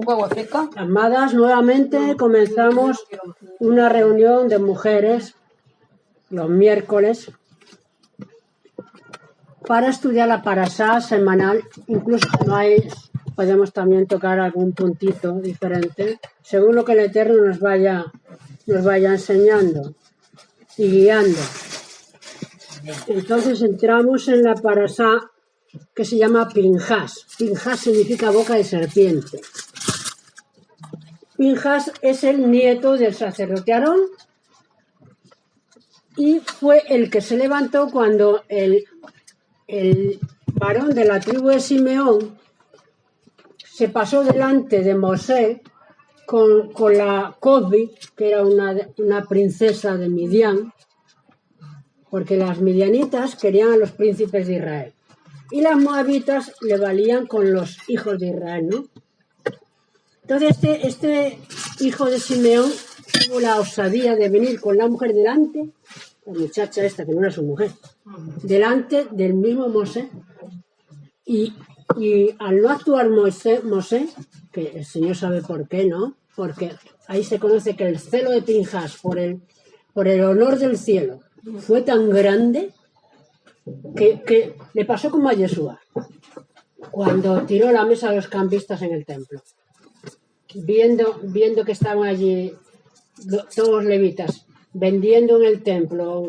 agua seca. Amadas, nuevamente comenzamos una reunión de mujeres los miércoles para estudiar la parashá semanal. Incluso no hay, podemos también tocar algún puntito diferente, según lo que el Eterno nos vaya enseñando y guiando. Entonces entramos en la parashá que se llama Pinjas. Pinjas significa boca de serpiente. Pinjas es el nieto del sacerdote Aarón y fue el que se levantó cuando el varón de la tribu de Simeón se pasó delante de Mosé con la Cosbi, que era una princesa de Midian, porque las midianitas querían a los príncipes de Israel y las moabitas le valían con los hijos de Israel, ¿no? Entonces este hijo de Simeón tuvo la osadía de venir con la mujer delante, la muchacha esta que no era su mujer, delante del mismo Mosé, y al no actuar Mosé, que el Señor sabe por qué, ¿no? Porque ahí se conoce que el celo de Pinjas por el honor del cielo fue tan grande que le pasó como a Yeshua cuando tiró la mesa a los campistas en el templo. Viendo que estaban allí todos los levitas vendiendo en el templo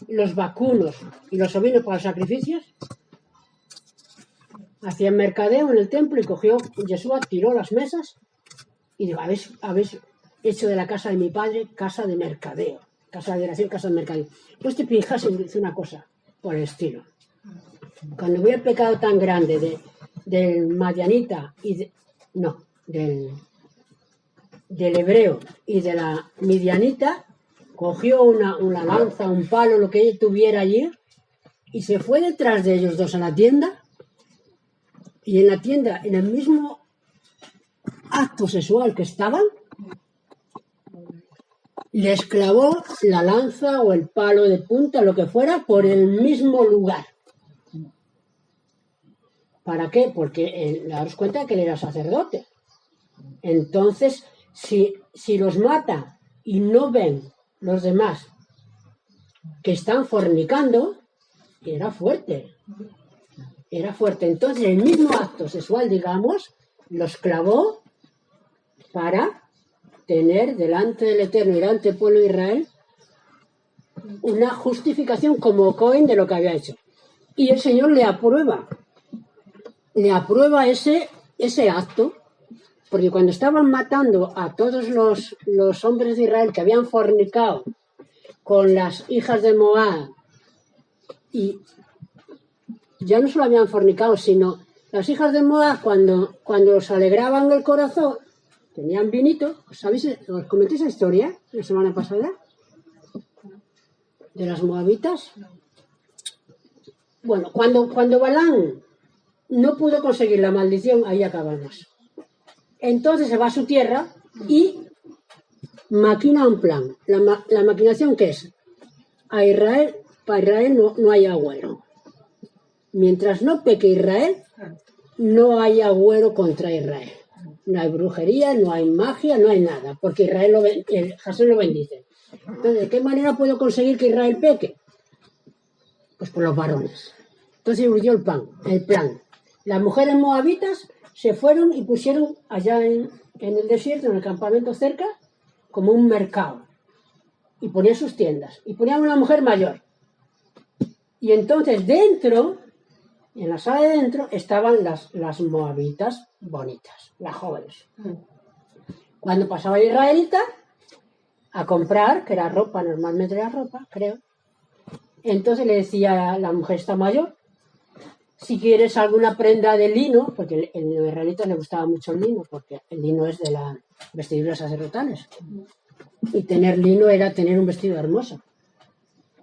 los vacunos y los ovinos para los sacrificios, hacían mercadeo en el templo y cogió Yeshua, tiró las mesas y dijo: habéis hecho de la casa de mi padre casa de mercadeo, casa de oración, casa de mercadeo. Pues este Pinjas hizo una cosa por el estilo. Cuando hubo el pecado tan grande del madianita y del hebreo y de la midianita, cogió una lanza, un palo, lo que ella tuviera allí, y se fue detrás de ellos dos a la tienda, y en la tienda, en el mismo acto sexual que estaban, les clavó la lanza o el palo de punta, lo que fuera, por el mismo lugar. ¿Para qué? Porque daros cuenta que él era sacerdote. Entonces, si los mata y no ven los demás que están fornicando, era fuerte. Era fuerte. Entonces, el mismo acto sexual, digamos, los clavó para tener delante del Eterno y delante del pueblo de Israel una justificación como Cohen de lo que había hecho. Y el Señor le aprueba ese acto, porque cuando estaban matando a todos los hombres de Israel que habían fornicado con las hijas de Moab, y ya no solo habían fornicado, sino las hijas de Moab, cuando os alegraban el corazón, tenían vinito. ¿Sabéis? ¿Os comenté esa historia la semana pasada? De las moabitas. Bueno, cuando Balán no pudo conseguir la maldición, ahí acabamos. Entonces se va a su tierra y maquina un plan. La maquinación, ¿qué es? Para Israel no hay agüero. Mientras no peque Israel, no hay agüero contra Israel. No hay brujería, no hay magia, no hay nada, porque Israel Hashem lo bendice. Entonces, ¿de qué manera puedo conseguir que Israel peque? Pues por los varones. Entonces urdió el plan. Las mujeres moabitas se fueron y pusieron allá en el desierto, en el campamento cerca, como un mercado. Y ponían sus tiendas. Y ponían una mujer mayor. Y entonces dentro, en la sala de dentro, estaban las moabitas bonitas, las jóvenes. Cuando pasaba el israelita a comprar, que era ropa, normalmente era ropa, creo, entonces le decía a la mujer esta mayor: si quieres alguna prenda de lino, porque a los israelitas les gustaba mucho el lino, porque el lino es de las vestiduras sacerdotales. Y tener lino era tener un vestido hermoso.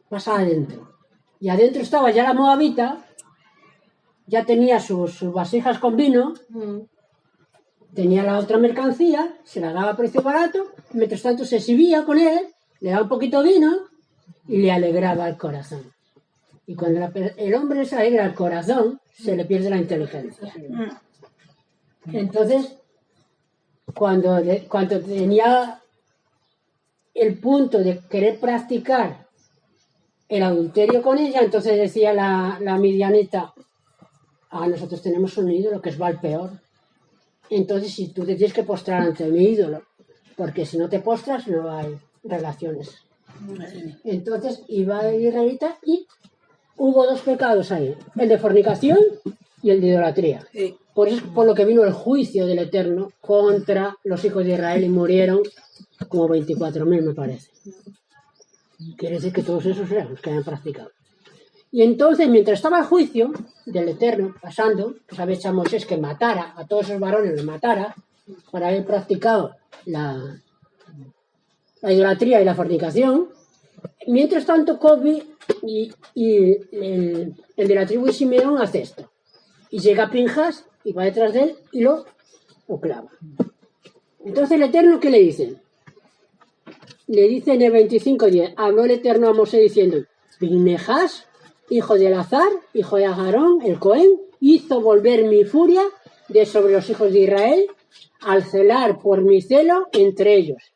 Pasaba adentro. Y adentro estaba ya la moabita, ya tenía sus vasijas con vino, tenía la otra mercancía, se la daba a precio barato, mientras tanto se exhibía con él, le daba un poquito de vino y le alegraba el corazón. Y cuando el hombre se alegra el corazón, se le pierde la inteligencia. Entonces, cuando tenía el punto de querer practicar el adulterio con ella, entonces decía la midianita, nosotros tenemos un ídolo que es Baal peor. Entonces, si tú te tienes que postrar ante mi ídolo, porque si no te postras no hay relaciones. Entonces iba el israelita y hubo dos pecados ahí, el de fornicación y el de idolatría. Sí. Por eso es por lo que vino el juicio del Eterno contra los hijos de Israel y murieron como 24.000, me parece. Quiere decir que todos esos eran los que habían practicado. Y entonces, mientras estaba el juicio del Eterno pasando, pues había hecho a Moisés que matara a todos esos varones, los matara, para haber practicado la idolatría y la fornicación. Mientras tanto, Kobi y el de la tribu de Simeón hace esto. Y llega Pinjas y va detrás de él y lo clava. Entonces el Eterno, ¿qué le dice? Le dice en el 25:10, habló el Eterno a Mosé diciendo, Pinjas, hijo de Elazar, hijo de Aarón, el Cohen, hizo volver mi furia de sobre los hijos de Israel al celar por mi celo entre ellos.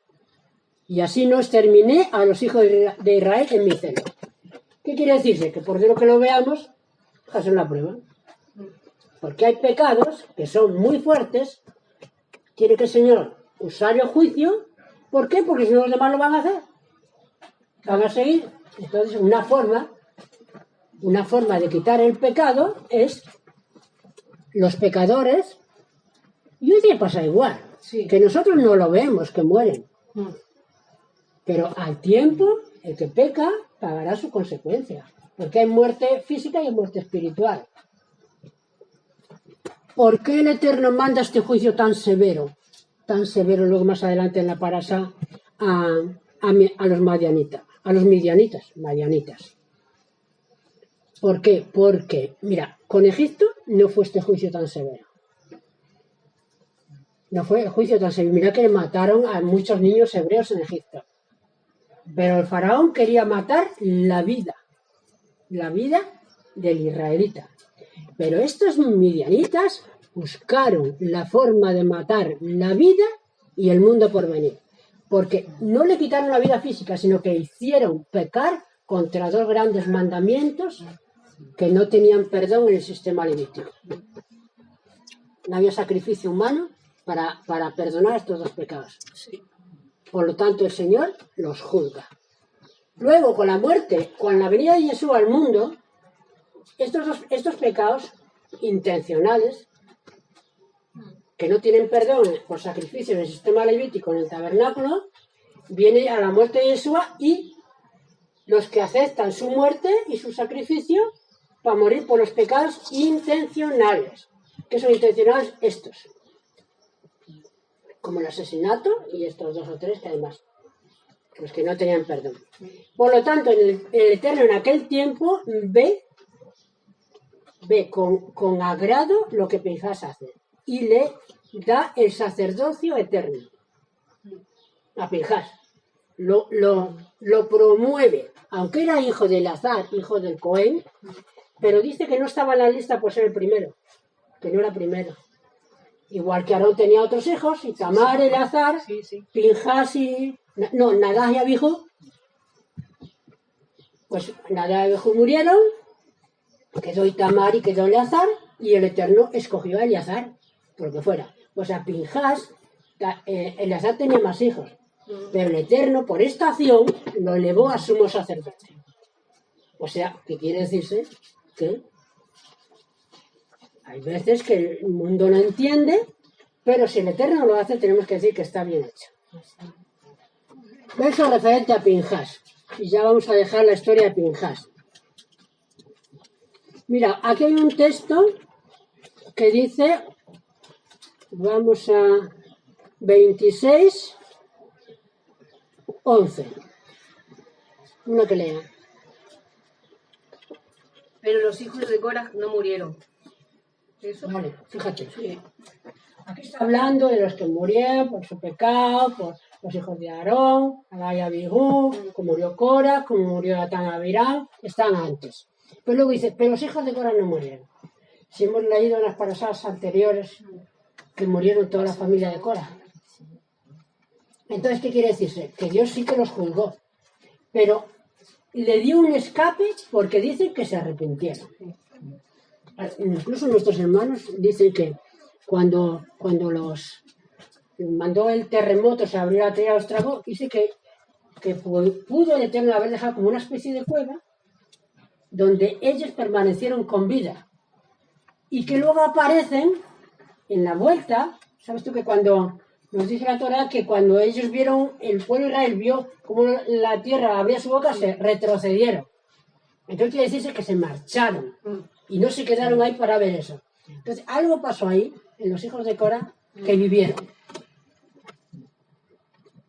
Y así no exterminé a los hijos de Israel en mi celo. ¿Qué quiere decirse? Que por de lo que lo veamos, hacen la prueba. Porque hay pecados que son muy fuertes, quiere que el Señor usar el juicio. ¿Por qué? Porque si no los demás lo van a hacer. Van a seguir. Entonces, una forma de quitar el pecado es los pecadores. Y hoy día pasa igual. Sí. Que nosotros no lo vemos, que mueren. Pero al tiempo, el que peca pagará su consecuencia. Porque hay muerte física y hay muerte espiritual. ¿Por qué el Eterno manda este juicio tan severo? Tan severo luego más adelante en la parasha a los madianitas, madianitas. ¿Por qué? Porque, mira, con Egipto no fue este juicio tan severo. No fue el juicio tan severo. Mira que le mataron a muchos niños hebreos en Egipto. Pero el faraón quería matar la vida del israelita. Pero estos midianitas buscaron la forma de matar la vida y el mundo por venir. Porque no le quitaron la vida física, sino que hicieron pecar contra dos grandes mandamientos que no tenían perdón en el sistema levítico. No había sacrificio humano para perdonar estos dos pecados. Por lo tanto, el Señor los juzga. Luego, con la muerte, con la venida de Jesús al mundo, estos pecados intencionales, que no tienen perdón por sacrificio en el sistema levítico, en el tabernáculo, viene a la muerte de Yeshua y los que aceptan su muerte y su sacrificio para morir por los pecados intencionales. ¿Qué son intencionales? Estos. Como el asesinato y estos dos o tres que además, los que no tenían perdón. Por lo tanto, el Eterno en aquel tiempo ve con agrado lo que Pinjas hace y le da el sacerdocio eterno a Pinjas. Lo promueve, aunque era hijo de Elazar, hijo del Cohen, pero dice que no estaba en la lista por ser el primero, que no era primero. Igual que Aarón tenía otros hijos, y Tamar, Elazar, Pinjas y... No, Nadab y Abijú. Pues Nadab y Abijú murieron, quedó Itamar y quedó Eleazar, y el Eterno escogió a Eleazar, por lo que fuera. Pues a Pinjas, Eleazar tenía más hijos, pero el Eterno, por esta acción, lo elevó a sumo sacerdote. O sea, ¿qué quiere decirse? Que hay veces que el mundo no entiende, pero si el Eterno lo hace, tenemos que decir que está bien hecho. Verso referente a Pinjas. Y ya vamos a dejar la historia de Pinjas. Mira, aquí hay un texto que dice, vamos a 26:11. Uno que lea. Pero los hijos de Coraj no murieron. ¿Eso? Vale, fíjate. Sí. Aquí está hablando de los que murieron por su pecado, por los hijos de Aarón, Nadab y Abijú, como murió Coraj, como murió Datán y Abiram, están antes. Pero luego dice, pero los hijos de Cora no murieron. Si hemos leído en las paradas anteriores que murieron toda la familia de Cora. Entonces, ¿qué quiere decirse? Que Dios sí que los juzgó, pero le dio un escape porque dicen que se arrepintieron. Incluso nuestros hermanos dicen que cuando los mandó el terremoto, se abrió la tierra, los tragó, dice que pudo el Eterno haber dejado como una especie de cueva donde ellos permanecieron con vida y que luego aparecen en la vuelta. ¿Sabes tú que cuando nos dice la Torá que cuando ellos vieron, el pueblo de Israel vio cómo la tierra abría su boca, se retrocedieron? Entonces quiere decirse que se marcharon y no se quedaron ahí para ver eso. Entonces algo pasó ahí en los hijos de Cora que vivieron.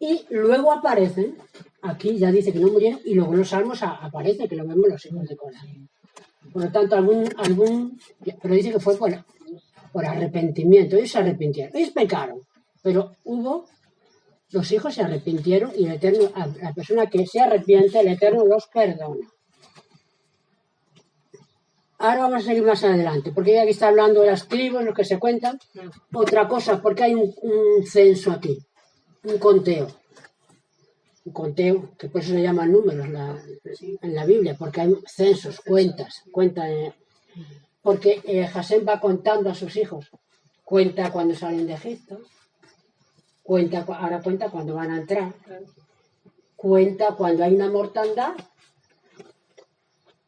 Y luego aparecen, aquí ya dice que no murieron, y luego en los salmos aparece que lo vemos los hijos de Cora. Por lo tanto, pero dice que fue por arrepentimiento. Ellos se arrepintieron, ellos pecaron, pero los hijos se arrepintieron y el Eterno, a la persona que se arrepiente, el Eterno los perdona. Ahora vamos a seguir más adelante, porque ya aquí está hablando de las tribus, lo que se cuentan. Otra cosa, porque hay un censo aquí, un conteo. Un conteo, que por eso se llaman números en la Biblia, porque hay censos, cuentas. Porque Hashem va contando a sus hijos. Cuenta cuando salen de Egipto, ahora cuenta cuando van a entrar, cuenta cuando hay una mortandad,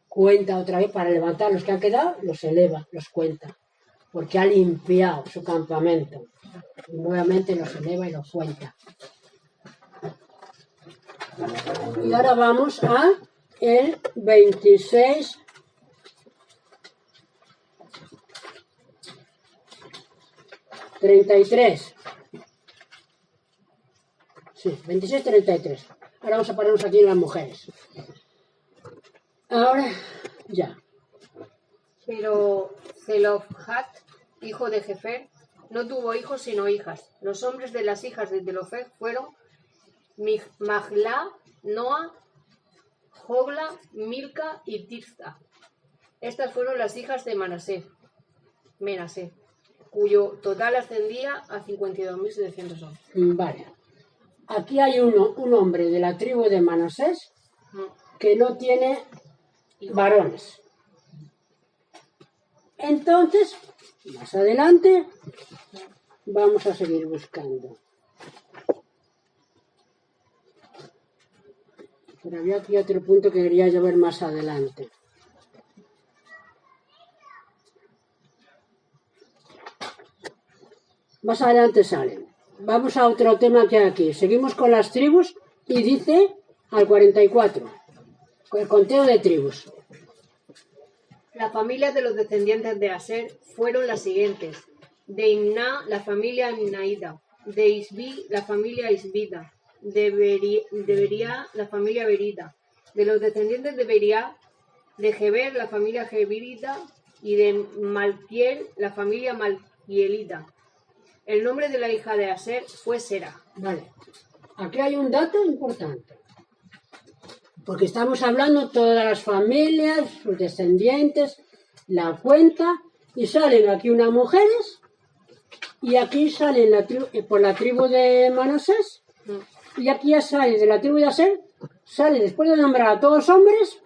cuenta otra vez para levantar los que han quedado, los eleva, los cuenta, porque ha limpiado su campamento. Y nuevamente los eleva y los cuenta. Y ahora vamos a el 26. ¿33? Sí, 26-33. Ahora vamos a pararnos aquí en las mujeres. Ahora, ya. Pero Zelofhat, hijo de Jefer, no tuvo hijos sino hijas. Los hombres de las hijas de Zelofhat fueron Mahla, Noa, Jogla, Milca y Tirza. Estas fueron las hijas de Menasé, cuyo total ascendía a 52.700 hombres. Vale. Aquí hay un hombre de la tribu de Manasés que no tiene varones. Entonces, más adelante, vamos a seguir buscando. Pero había aquí otro punto que quería yo ver más adelante. Más adelante salen. Vamos a otro tema que hay aquí. Seguimos con las tribus y dice al 44. El conteo de tribus. Las familias de los descendientes de Aser fueron las siguientes: de Imná, la familia Imnaída; de Isbi, la familia Isbita; de Bería, la familia Berita; de los descendientes de Bería, de Geber, la familia Gebirita; y de Malquiel, la familia Malquielita. El nombre de la hija de Aser fue Sera. Vale. Aquí hay un dato importante. Porque estamos hablando de todas las familias, sus descendientes, la cuenta, y salen aquí unas mujeres, y aquí salen por la tribu de Manasés, y aquí ya sale de la tribu de Aser, sale después de nombrar a todos hombres,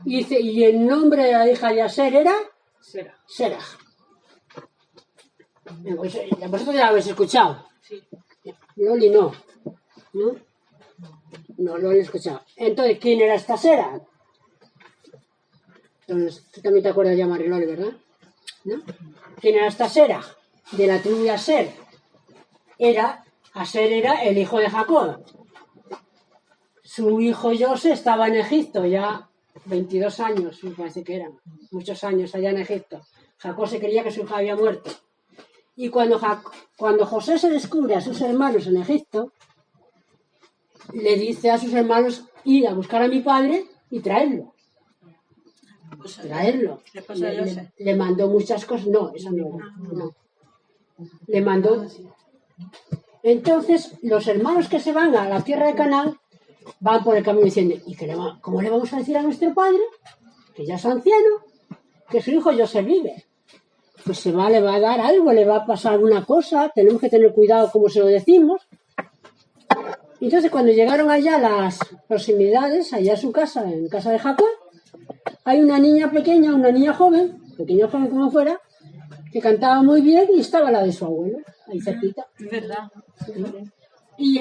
y dice, y el nombre de la hija de Aser era Sera. Vosotros ya lo habéis escuchado. Sí. Loli no. No lo he escuchado. Entonces, ¿quién era esta Sera? Entonces, tú también te acuerdas de Mariloli, ¿verdad? ¿No? ¿Quién era esta Sera? De la tribu de Aser. Aser era el hijo de Jacob. Su hijo José estaba en Egipto ya 22 años, me parece que eran, muchos años allá en Egipto. Jacob se creía que su hijo había muerto. Y cuando José se descubre a sus hermanos en Egipto, le dice a sus hermanos ir a buscar a mi padre y traerlo. Le mandó muchas cosas. No, eso no era. No. Le mandó. Entonces, los hermanos que se van a la tierra de Canaán van por el camino diciendo, ¿y cómo le vamos a decir a nuestro padre que ya es anciano, que su hijo José vive. Pues le va a dar algo, le va a pasar alguna cosa, tenemos que tener cuidado como se lo decimos. Entonces cuando llegaron allá a las proximidades, allá a su casa, en casa de Jacob, hay una niña pequeña, una niña joven, pequeña o joven como fuera, que cantaba muy bien y estaba la de su abuelo, ahí cerquita. Es verdad. Y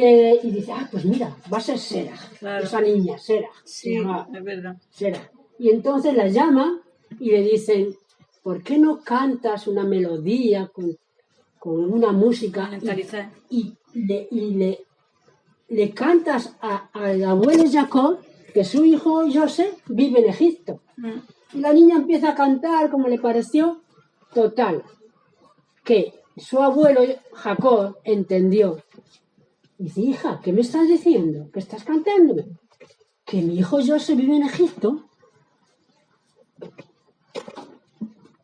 dice, pues mira, va a ser Sera, Claro. esa niña, Sera. Sí, es verdad. Sera. Y entonces la llama y le dicen, ¿por qué no cantas una melodía con una música y le cantas al abuelo Jacob que su hijo José vive en Egipto? Y la niña empieza a cantar como le pareció. Total, que su abuelo Jacob entendió. Dice, hija, ¿qué me estás diciendo? ¿Qué estás cantándome? ¿Que mi hijo José vive en Egipto?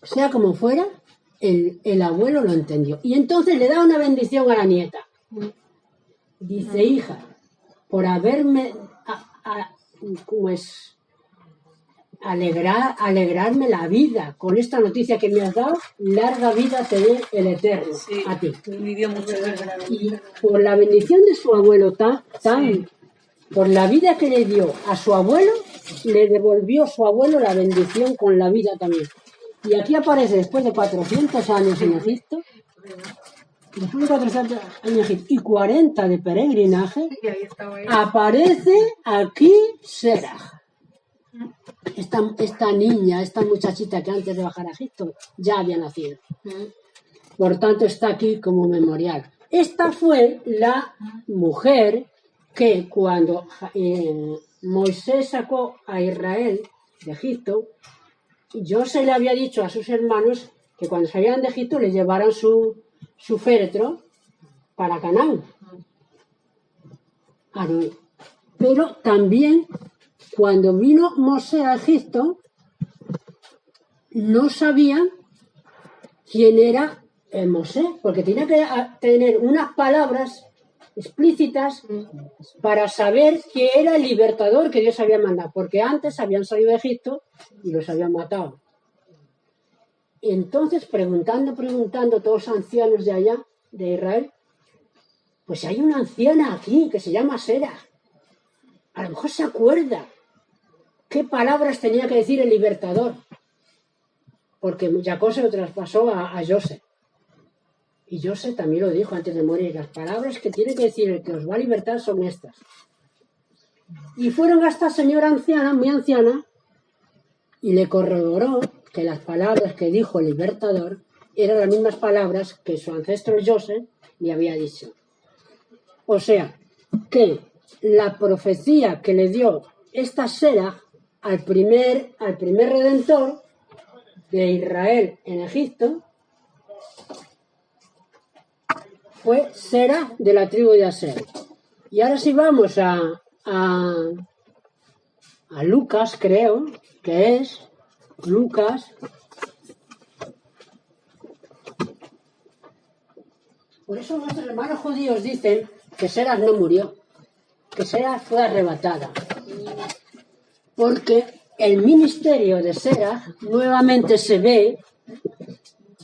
Sea como fuera, el abuelo lo entendió. Y entonces le da una bendición a la nieta. Dice, hija, por haberme alegrarme la vida con esta noticia que me has dado, larga vida te dé el Eterno a ti. Vivió mucho. Y por la bendición de su abuelo por la vida que le dio a su abuelo, le devolvió su abuelo la bendición con la vida también. Y aquí aparece, después de 400 años en Egipto, después de 400 años en Egipto y 40 de peregrinaje, aparece aquí Seraj. Esta niña, esta muchachita que antes de bajar a Egipto ya había nacido. Por tanto, está aquí como memorial. Esta fue la mujer que cuando Moisés sacó a Israel de Egipto, José le había dicho a sus hermanos que cuando salieran de Egipto le llevaran su féretro para Canaán. Pero también cuando vino Mosé a Egipto, no sabían quién era Mosé, porque tenía que tener unas palabras explícitas para saber que era el libertador que Dios había mandado, porque antes habían salido de Egipto y los habían matado. Y entonces, preguntando todos los ancianos de allá, de Israel, pues hay una anciana aquí que se llama Sera. A lo mejor se acuerda qué palabras tenía que decir el libertador, porque Jacob se lo traspasó a José. Y José también lo dijo antes de morir, las palabras que tiene que decir el que os va a libertar son estas. Y fueron a esta señora anciana, muy anciana, y le corroboró que las palabras que dijo el libertador eran las mismas palabras que su ancestro José le había dicho. O sea, que la profecía que le dio esta Sera al primer redentor de Israel en Egipto fue Sera de la tribu de Aser. Y ahora sí vamos a Lucas, creo que es Lucas. Por eso nuestros hermanos judíos dicen que Sera no murió, que Sera fue arrebatada. Porque el ministerio de Sera nuevamente se ve,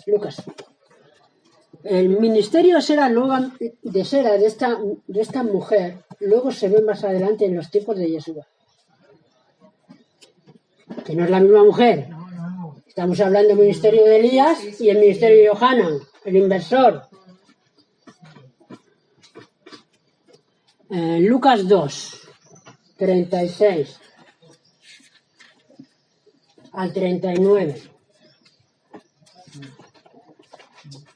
Lucas, el ministerio de Sera de esta mujer, luego se ve más adelante en los tiempos de Yeshua. Que no es la misma mujer. Estamos hablando del ministerio de Elías y el ministerio de Johanan, el inversor. Lucas 2, 36 al 39.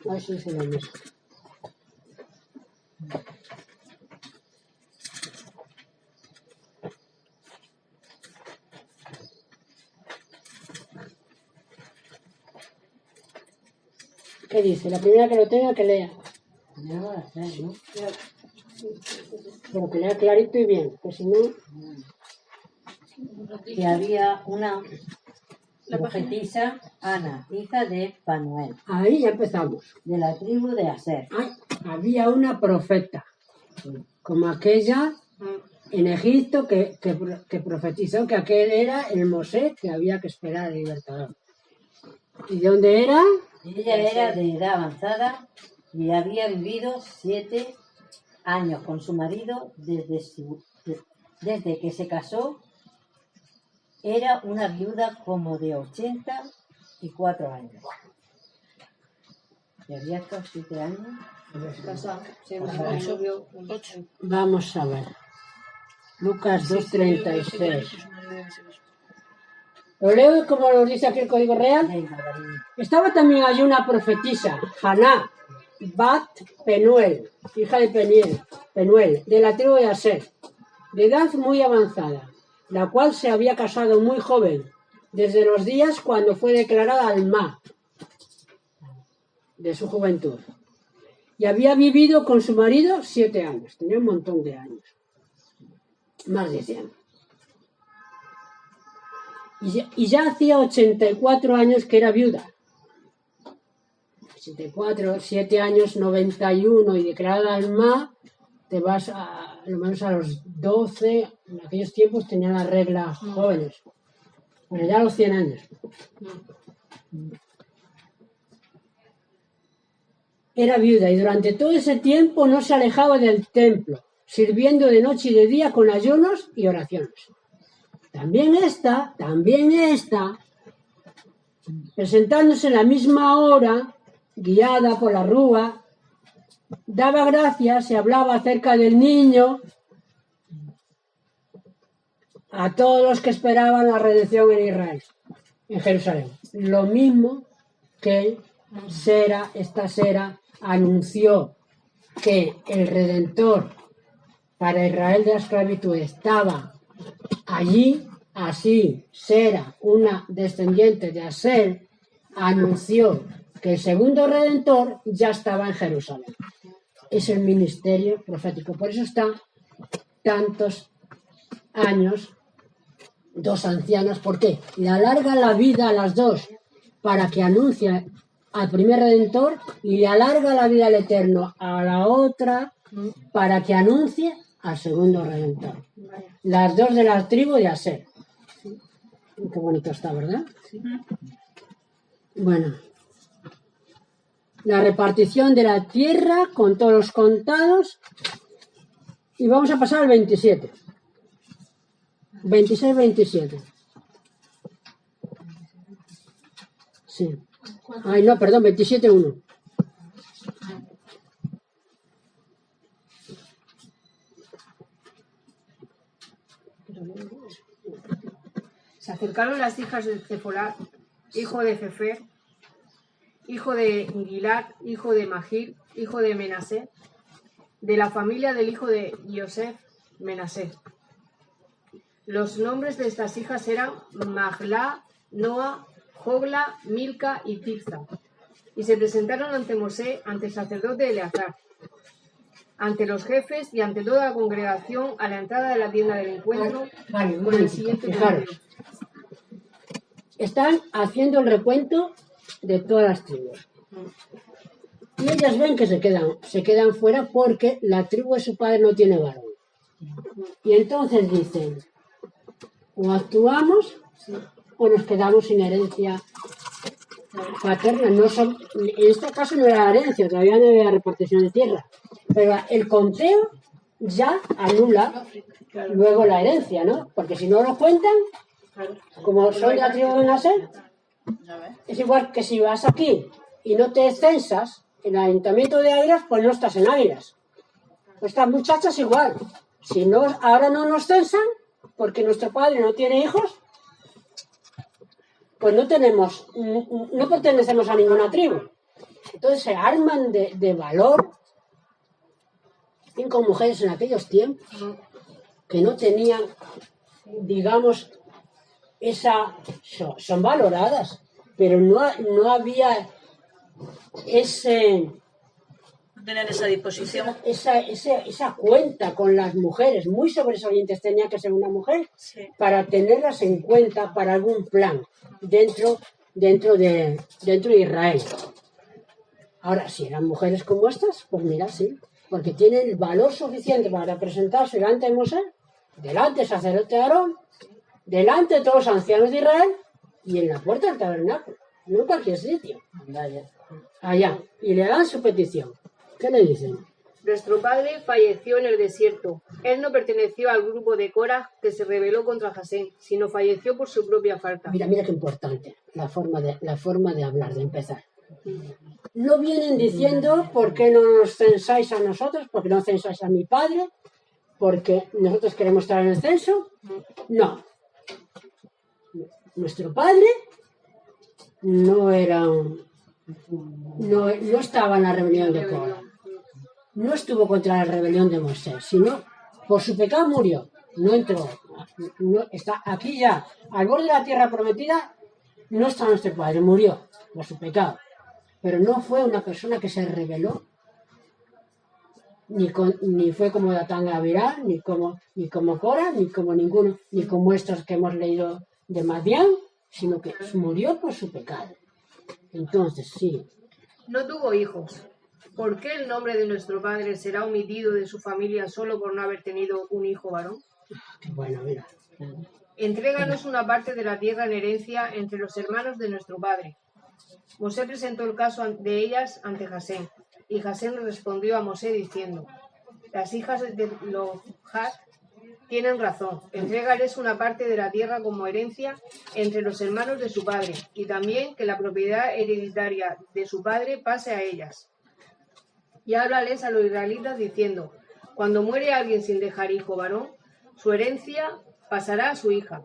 A ver si es lo mismo. ¿Qué dice? La primera que lo tenga que lea. Pero que lea clarito y bien, que si no... Que había una profetisa, Ana, hija de Fanuel, Ahí ya empezamos. de la tribu de Aser. Había una profeta, como aquella en Egipto que profetizó que aquel era el Mosé que había que esperar al libertador. ¿Y de dónde era? Ella era de edad avanzada y había vivido 7 años con su marido desde que se casó. Era una viuda como de 84 años. ¿Y había estado 7 años? Casado, se novio. Vamos a ver. Lucas 2:36. Lo leo como lo dice aquí el Código Real. Venga, cariño. Estaba también allí una profetisa, Haná, Bat Penuel, hija de Penuel, de la tribu de Aser, de edad muy avanzada, la cual se había casado muy joven, desde los días cuando fue declarada alma de su juventud. Y había vivido con su marido 7 años, tenía un montón de años, más de 100. Y ya hacía 84 años que era viuda. 84, 7 años, 91 y declarada alma, te vas a lo menos a los 12, en aquellos tiempos tenían las reglas jóvenes. Bueno, ya a los 100 años. Era viuda y durante todo ese tiempo no se alejaba del templo, sirviendo de noche y de día con ayunos y oraciones. También esta, presentándose en la misma hora, guiada por la rúa, daba gracias y hablaba acerca del niño a todos los que esperaban la redención en Israel, en Jerusalén. Lo mismo que esta Sera anunció que el Redentor para Israel de la esclavitud estaba allí, así Sera, una descendiente de Aser, anunció que el segundo Redentor ya estaba en Jerusalén. Es el ministerio profético. Por eso están tantos años, dos ancianas. ¿Por qué? Le alarga la vida a las dos para que anuncie al primer Redentor y le alarga la vida al Eterno a la otra para que anuncie al segundo Redentor. Las dos de la tribu de Aser. Qué bonito está, ¿verdad? Bueno. La repartición de la tierra con todos los contados. Y vamos a pasar al 27. 26-27. Sí. Ay, no, perdón, 27-1. Se acercaron las hijas de Cefolat, hijo de Jefer, hijo de Gilad, hijo de Magir, hijo de Menasé, de la familia del hijo de Yosef, Menasé. Los nombres de estas hijas eran Mahlá, Noa, Jogla, Milca y Tirza. Y se presentaron ante Mosé, ante el sacerdote Eleazar, ante los jefes y ante toda la congregación a la entrada de la tienda del encuentro, con el siguiente comentario. Están haciendo el recuento de todas las tribus. Y ellas ven que se quedan fuera porque la tribu de su padre no tiene varón. Y entonces dicen, o actuamos o nos quedamos sin herencia paterna. En este caso no era herencia, todavía no había repartición de tierra. Pero el conteo ya anula luego la herencia, ¿no? Porque si no lo cuentan, como soy la tribu de Naser, es igual que si vas aquí y no te censas en el ayuntamiento de Águilas, pues no estás en Águilas. Pues estas muchachas igual. Si no, ahora no nos censan, porque nuestro padre no tiene hijos, pues no pertenecemos a ninguna tribu. Entonces se arman de valor 5 mujeres en aquellos tiempos que no tenían, digamos, son valoradas, pero no había Tener esa disposición. esa cuenta con las mujeres muy sobresalientes. Tenía que ser una mujer para tenerlas en cuenta para algún plan dentro de Israel. Ahora, si eran mujeres como estas, pues mira, sí, porque tienen el valor suficiente para presentarse delante de Mosé delante del sacerdote Aarón, delante de todos los ancianos de Israel y en la puerta del tabernáculo, no en cualquier sitio, allá, y le dan su petición. ¿Qué le dicen? Nuestro padre falleció en el desierto. Él no perteneció al grupo de Cora que se rebeló contra Jasén, sino falleció por su propia falta. Mira qué importante, la forma de hablar, de empezar. No vienen diciendo por qué no nos censáis a nosotros, por qué no censáis a mi padre, porque nosotros queremos estar en el censo. No. Nuestro padre no estaba en la rebelión de Cora. No estuvo contra la rebelión de Moisés, sino por su pecado murió. No entró. No, está aquí ya, al borde de la tierra prometida, no está nuestro padre, murió por su pecado. Pero no fue una persona que se rebeló, ni fue como Datán y Abiram, ni como Cora, ni como ninguno, ni como estos que hemos leído de Madián, sino que murió por su pecado. Entonces, sí. No tuvo hijos. ¿Por qué el nombre de nuestro padre será omitido de su familia solo por no haber tenido un hijo varón? Qué bueno, mira. Entréganos una parte de la tierra en herencia entre los hermanos de nuestro padre. Mosé presentó el caso de ellas ante Jasén, y Jasén respondió a Mosé diciendo: las hijas de Lojad tienen razón, entrégales una parte de la tierra como herencia entre los hermanos de su padre, y también que la propiedad hereditaria de su padre pase a ellas. Y háblales a los israelitas diciendo: cuando muere alguien sin dejar hijo varón, su herencia pasará a su hija.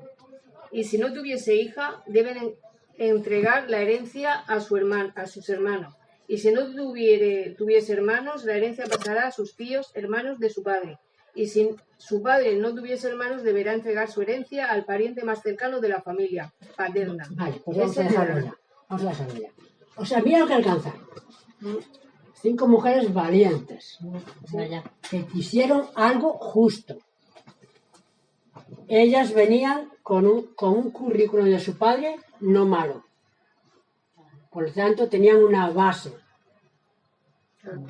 Y si no tuviese hija, deben entregar la herencia a sus hermanos. Y si no tuviese hermanos, la herencia pasará a sus tíos, hermanos de su padre. Y si su padre no tuviese hermanos, deberá entregar su herencia al pariente más cercano de la familia paterna. Vale, pues vamos a dejarlo ya. O sea, mira lo que alcanza. 5 mujeres valientes, que quisieron algo justo. Ellas venían con un currículum de su padre no malo. Por lo tanto, tenían una base.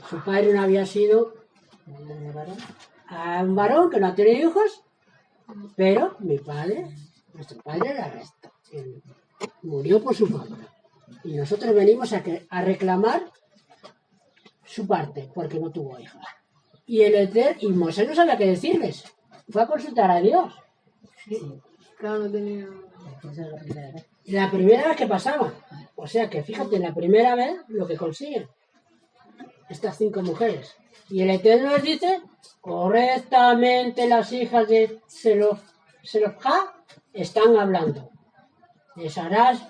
Su padre no había sido un varón que no ha tenido hijos, pero nuestro padre era recto. Murió por su falta. Y nosotros venimos a reclamar su parte, porque no tuvo hija. Y Moisés no sabía qué decirles. Fue a consultar a Dios. Sí, claro, no tenía... La primera vez que pasaba. O sea que fíjate, la primera vez lo que consiguen estas 5 mujeres. Y el Eterno les dice: correctamente las hijas de Zelofhad están hablando. Les habrás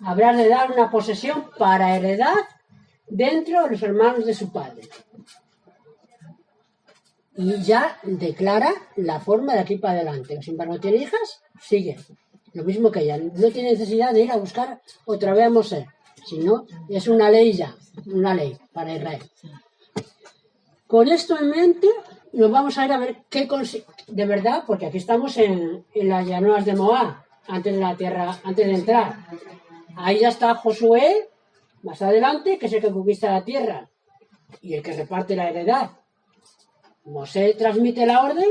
de dar una posesión para heredad dentro de los hermanos de su padre. Y ya declara la forma de aquí para adelante. Si no tiene hijas, sigue. Lo mismo que ella. No tiene necesidad de ir a buscar otra vez a Mosé. Si no, es una ley ya. Una ley para Israel. Con esto en mente, nos vamos a ir a ver qué de verdad, porque aquí estamos en las llanuras de Moab, antes de entrar. Ahí ya está Josué, más adelante, que es el que conquista la tierra y el que reparte la heredad. Mosé transmite la orden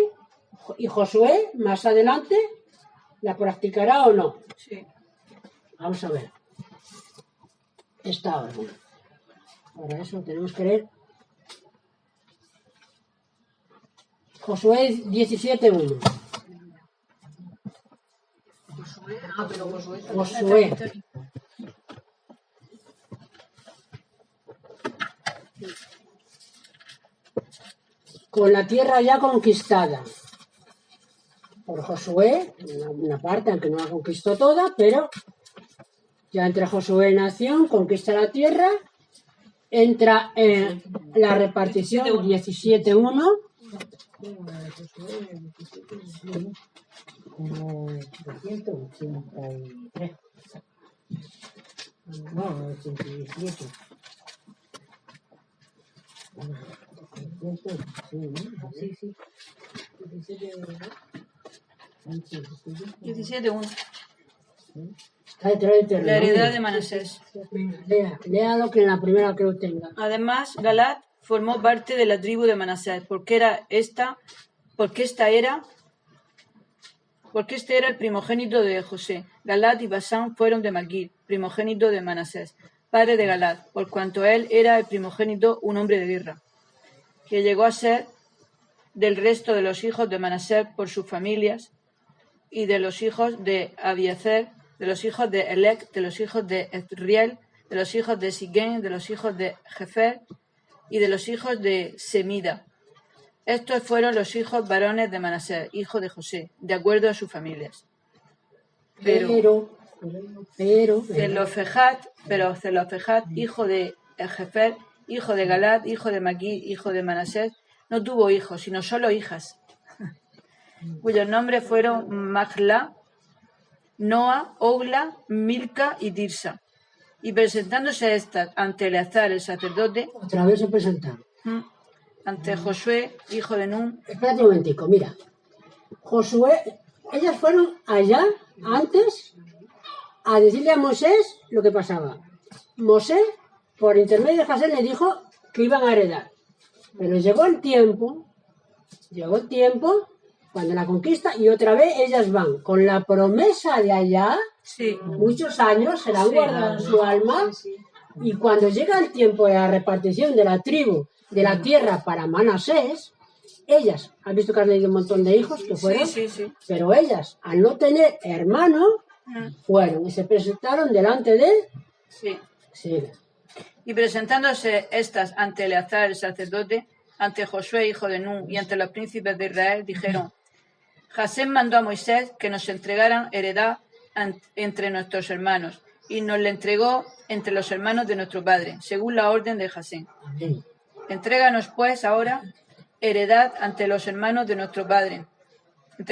y Josué, más adelante, ¿la practicará o no? Sí. Vamos a ver. Esta orden. Para eso tenemos que leer Josué 17:1. Josué. Con la tierra ya conquistada por Josué, una parte, aunque no la conquistó toda, pero ya entra Josué en nación, conquista la tierra, entra en la repartición 17:1. Como 183. No, 87. Sí, sí. 17:1. Está detrás del terreno. La heredad de Manasés. Léalo que en la primera que lo tenga. Además, Galaad formó parte de la tribu de Manasés, porque esta era porque este era el primogénito de José. Galaad y Basán fueron de Maquir, primogénito de Manasés, padre de Galaad, por cuanto él era el primogénito, un hombre de guerra, que llegó a ser del resto de los hijos de Manasés por sus familias, y de los hijos de Abiezer, de los hijos de Elec, de los hijos de Ezriel, de los hijos de Siquén, de los hijos de Jefer, y de los hijos de Semida. Estos fueron los hijos varones de Manasés, hijo de José, de acuerdo a sus familias. Pero Zelofejad, hijo de Jefer, hijo de Galaad, hijo de Maquir, hijo de Manasés, no tuvo hijos, sino solo hijas, cuyos nombres fueron Mahla, Noa, Ogla, Milca y Tirsa. Y presentándose estas ante Eleazar el sacerdote, Otra vez se presentaron. ante Josué, hijo de Nun. Espérate un momentico, mira. Josué, ellas fueron allá antes a decirle a Moisés lo que pasaba. Moisés, por intermedio de Jasén, le dijo que iban a heredar. Pero llegó el tiempo, cuando la conquista, y otra vez ellas van con la promesa de allá, Sí, muchos años, se la han guardado en su alma, y cuando llega el tiempo de la repartición de la tribu, de la tierra para Manasés, ellas, has visto que has leído un montón de hijos que fueron, sí. pero ellas, al no tener hermano, fueron y se presentaron delante de él. Sí. Sí. Y presentándose estas ante Eleazar el sacerdote, ante Josué, hijo de Nun, y ante los príncipes de Israel, dijeron: Jasén mandó a Moisés que nos entregaran heredad entre nuestros hermanos, y nos la entregó entre los hermanos de nuestro padre, según la orden de Jasén. Amén. Entréganos pues ahora heredad ante los hermanos de nuestro padre, Y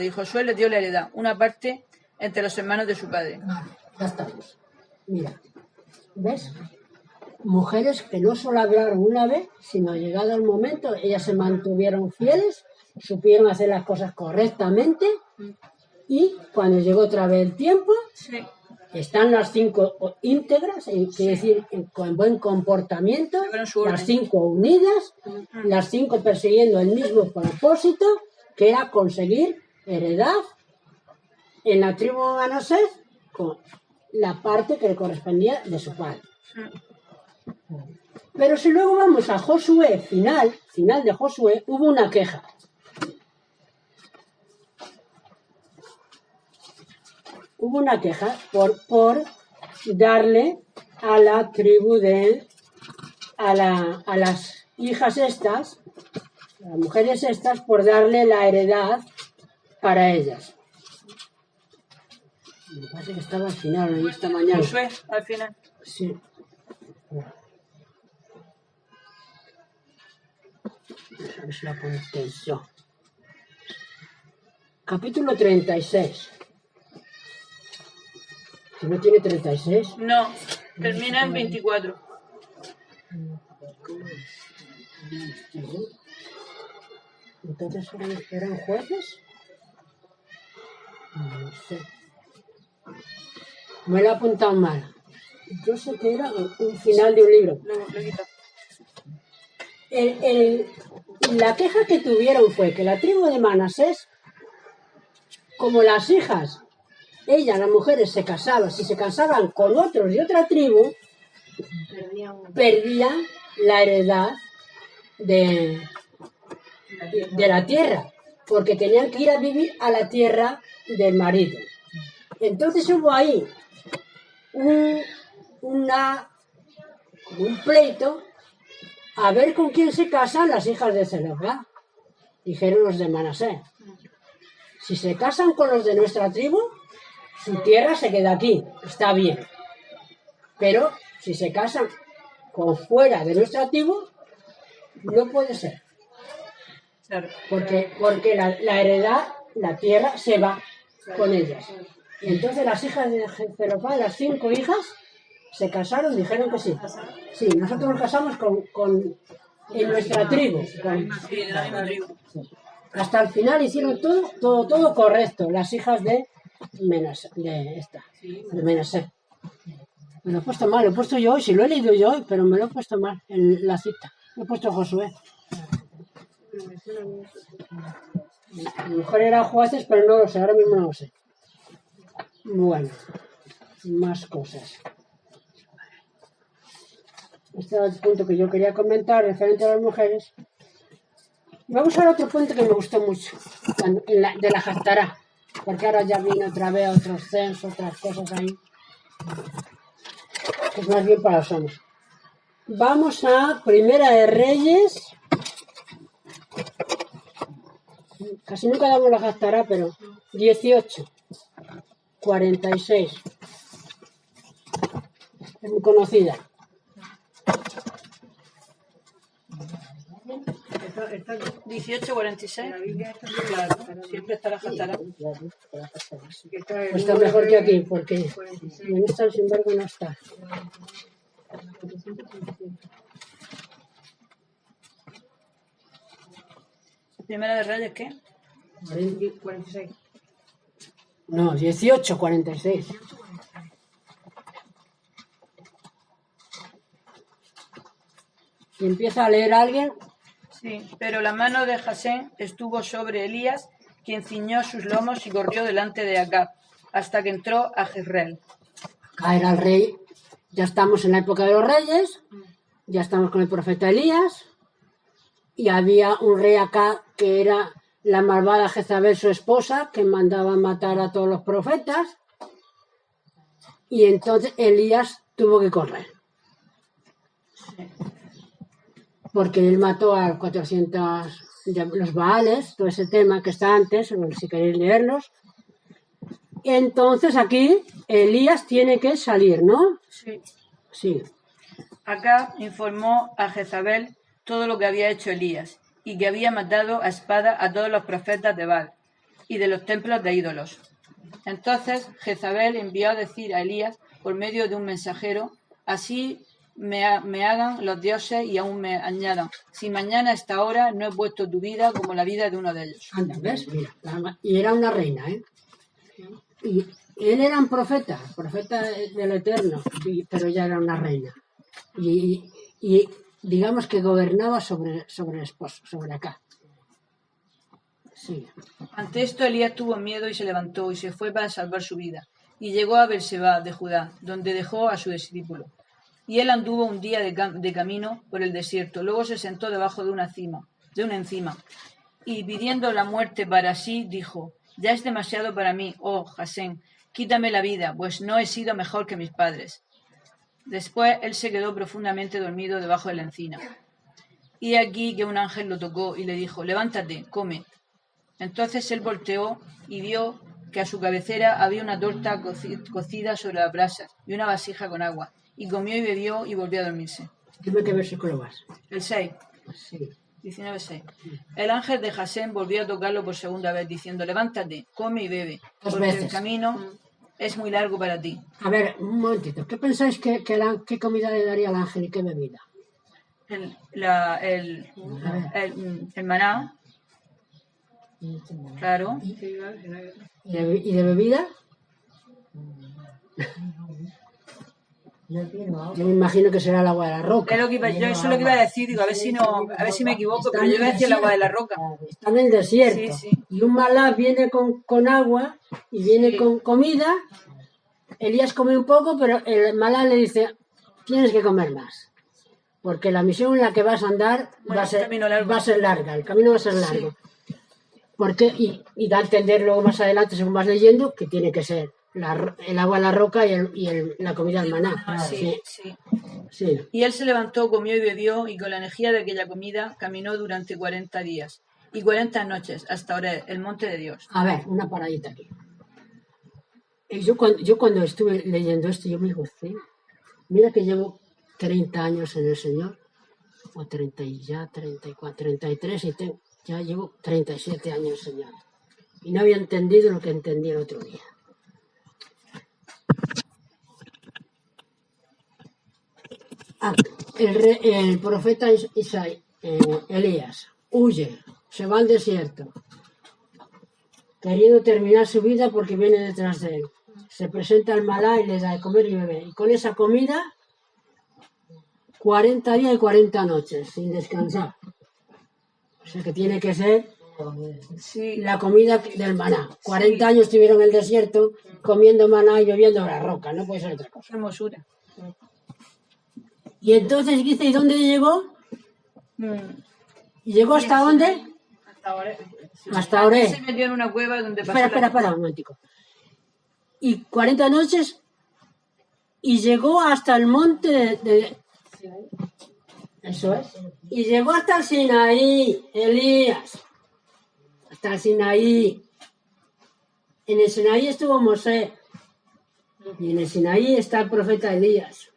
Josué les dio la heredad, una parte entre los hermanos de su padre. Vale, ya estamos. Mira, ¿ves? Mujeres que no solo hablaron una vez, sino llegado el momento, ellas se mantuvieron fieles, supieron hacer las cosas correctamente, y cuando llegó otra vez el tiempo, Sí. están las 5 íntegras, quiere decir, con buen comportamiento, Llevaron su orden. las 5 unidas, las 5 persiguiendo el mismo propósito, que era conseguir heredad en la tribu de Manasés con la parte que le correspondía de su padre. Pero si luego vamos a Josué, final de Josué, hubo una queja. Hubo una queja por darle a la tribu a las hijas estas, a las mujeres estas, por darle la heredad para ellas. Me parece que estaba al final, esta mañana. Josué, al final. Sí. A ver si la apunté yo. Capítulo 36. Si no tiene 36. No, termina en 24. Entonces eran jueces. No sé. Me lo he apuntado mal. Yo sé que era un final de un libro. Lo quito. La queja que tuvieron fue que la tribu de Manasés, como las hijas, ellas, las mujeres, se casaban, si se casaban con otros de otra tribu, perdían la heredad de la tierra, porque tenían que ir a vivir a la tierra del marido. Entonces hubo ahí un pleito a ver con quién se casan las hijas de Zelofehad. Dijeron los de Manasés: si se casan con los de nuestra tribu, su tierra se queda aquí, está bien. Pero si se casan con fuera de nuestra tribu, no puede ser. Claro. Porque la heredad, la tierra, se va con ellas. Y entonces las hijas de Zelofehad, las 5 hijas, se casaron, dijeron que sí. Sí, nosotros nos casamos en nuestra tribu. Sí, de la misma tribu. Hasta el final hicieron todo correcto, las hijas de Manasés. Me lo he puesto mal, lo he puesto yo hoy, si lo he leído yo hoy, pero me lo he puesto mal en la cita. Lo he puesto Josué. A lo mejor eran jueces, pero no lo sé, ahora mismo no lo sé. Bueno, más cosas. Este era el punto que yo quería comentar referente a las mujeres. Vamos a otro punto que me gustó mucho, de la Haftará, porque ahora ya viene otra vez otros censos, otras cosas ahí, que es más bien para los hombres. Vamos a Primera de Reyes. Casi nunca damos la Haftará, pero 18, 46. Es muy conocida. Esta 18:46. la Biblia está bien Claro, siempre está la Haftará. que está el Pues está número mejor de que aquí, porque 46. en esta, sin embargo, no está. Primera de Reyes, ¿qué? 46. No, 18, 46. Si empieza a leer alguien, Sí, pero la mano de Jasén estuvo sobre Elías, quien ciñó sus lomos y corrió delante de Acab, hasta que entró a Jezreel. caerá el rey. Ya estamos en la época de los reyes, ya estamos con el profeta Elías, y había un rey acá que era la malvada Jezabel, su esposa, que mandaba matar a todos los profetas, y entonces Elías tuvo que correr. Porque él mató a 400 de los Baales, todo ese tema que está antes, si queréis leerlos. Entonces aquí Elías tiene que salir, ¿no? Sí. Sí. Acab informó a Jezabel todo lo que había hecho Elías, y que había matado a espada a todos los profetas de Baal y de los templos de ídolos. Entonces Jezabel envió a decir a Elías por medio de un mensajero: así me hagan los dioses y aún me añadan, si mañana a esta hora no he puesto tu vida como la vida de uno de ellos. Anda, ¿ves? Mira, y era una reina, ¿eh? Y él era un profeta del Eterno, pero ya era una reina. Y digamos que gobernaba sobre el esposo, sobre acá. Sí. Ante esto Elías tuvo miedo y se levantó y se fue para salvar su vida, y llegó a Beerseba de Judá, donde dejó a su discípulo. Y él anduvo un día de camino por el desierto, luego se sentó debajo de una encima, y pidiendo la muerte para sí, dijo: ya es demasiado para mí, oh Jasén, quítame la vida, pues no he sido mejor que mis padres. Después él se quedó profundamente dormido debajo de la encina. Y aquí que un ángel lo tocó y le dijo: levántate, come. Entonces él volteó y vio que a su cabecera había una torta cocida sobre las brasas y una vasija con agua, y comió y bebió y volvió a dormirse. Dime qué versículo vas. El 6. Sí. 19:6. El ángel de Jasén volvió a tocarlo por segunda vez, diciendo: levántate, come y bebe, Dos porque el veces. camino es muy largo para ti. A ver, un momentito. ¿Qué pensáis qué comida le daría al ángel y qué bebida? El maná, claro. ¿Y de bebida? Yo me imagino que será el agua de la roca. Eso es lo que iba a decir, digo, a ver si me equivoco, pero yo iba a decir el agua de la roca. Está en el desierto. Sí, sí. Y un malá viene con agua y viene Sí. con comida. Elías come un poco, pero el malá le dice: tienes que comer más. Porque la misión en la que vas a andar Bueno, va a camino largo. ser larga. El camino va a ser largo. Porque, y da a entender luego más adelante, según vas leyendo, que tiene que ser el agua de la roca y la comida del maná. Sí. Sí. Y él se levantó, comió y bebió, y con la energía de aquella comida caminó durante 40 días y 40 noches hasta Oreb, el monte de Dios. A ver, una paradita aquí. Y yo cuando estuve leyendo esto, yo me gocé. Mira que llevo 30 años en el Señor, o 30 y ya, 34, 33, y ya llevo 37 años en el Señor. Y no había entendido lo que entendí el otro día. El profeta Elías huye, se va al desierto, queriendo terminar su vida porque viene detrás de él. Se presenta al malá y le da de comer y beber. Y con esa comida, 40 días y 40 noches, sin descansar. O sea que tiene que ser Sí, la comida del maná. 40 años estuvieron en el desierto comiendo maná y bebiendo la roca, no puede ser otra cosa. qué hermosura. Y entonces dice, ¿y dónde llegó? ¿Y llegó hasta dónde? Hasta Allí Oré. se metió en una cueva donde pasó Espera, un momentico. Y 40 noches y llegó hasta el monte Eso es. Y llegó hasta el Sinaí, Elías. Hasta el Sinaí. En el Sinaí estuvo Mosé. Y en el Sinaí está el profeta Elías.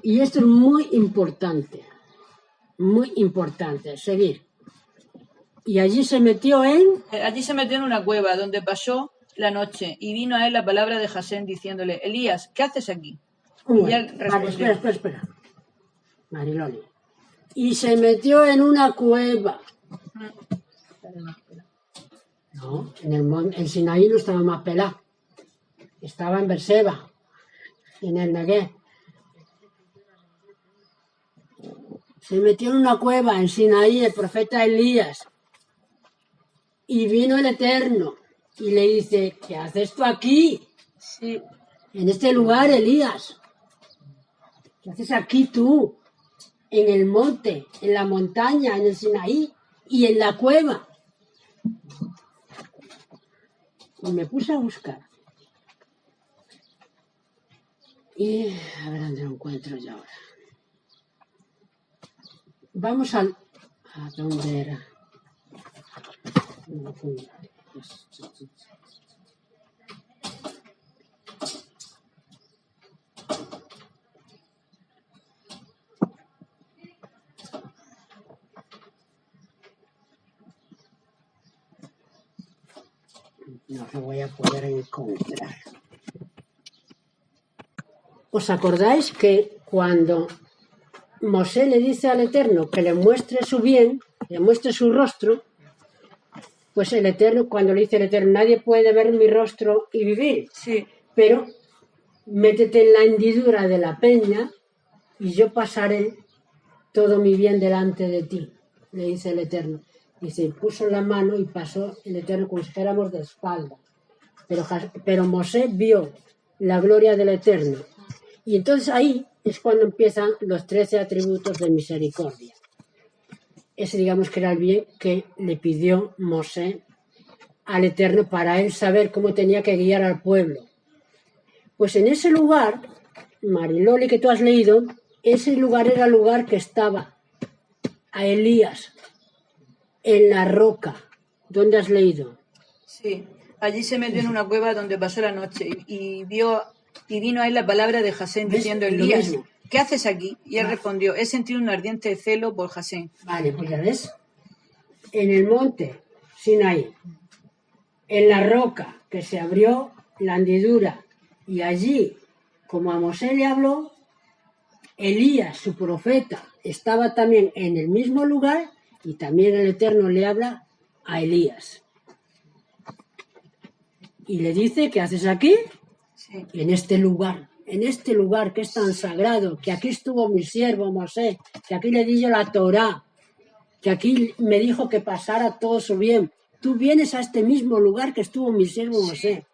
Y esto es muy importante. Muy importante. Seguir. Y allí se metió Allí se metió en una cueva donde pasó la noche y vino a él la palabra de Jasén diciéndole, Elías, ¿qué haces aquí? Y él Vale, respondió, espera. Mariloli. Y se metió en una cueva. No, en Sinaí no estaba más pelado. Estaba en Berseba, en el Negué. Se metió en una cueva en Sinaí el profeta Elías. Y vino el Eterno y le dice, ¿qué haces tú aquí? sí, En este lugar, Elías. ¿Qué haces aquí tú? En el monte, en la montaña, en el Sinaí y en la cueva. Y me puse a buscar. Y a ver dónde lo encuentro yo ahora. Vamos ¿a dónde era? No lo voy a poder encontrar. ¿Os acordáis que cuando Mosé le dice al Eterno que le muestre su bien, le muestre su rostro, pues el Eterno, cuando le dice el Eterno, nadie puede ver mi rostro y vivir, sí, pero métete en la hendidura de la peña y yo pasaré todo mi bien delante de ti, le dice el Eterno. Dice, puso la mano y pasó el Eterno como si fuéramos de espalda. Pero Mosé vio la gloria del Eterno. Y entonces ahí es cuando empiezan los 13 atributos de misericordia. Ese digamos que era el bien que le pidió Mosé al Eterno para él saber cómo tenía que guiar al pueblo. Pues en ese lugar, Mariloli, que tú has leído, ese lugar era el lugar que estaba a Elías en la roca. ¿Dónde has leído? sí. Allí se metió en una cueva donde pasó la noche y vino a él la palabra de Jasén ¿Ves? diciendo, Es lo Elías, mismo. ¿qué haces aquí? Y él Vale. respondió, he sentido un ardiente celo por Jasén. Vale, pues ya ves. En el monte Sinaí, en la roca que se abrió la hendidura, y allí, como a Mosé le habló, Elías, su profeta, estaba también en el mismo lugar y también el Eterno le habla a Elías. Y le dice, ¿qué haces aquí? Sí, En este lugar que es tan sagrado, que aquí estuvo mi siervo Mosé, que aquí le di yo la Torá, que aquí me dijo que pasara todo su bien. Tú vienes a este mismo lugar que estuvo mi siervo Mosé.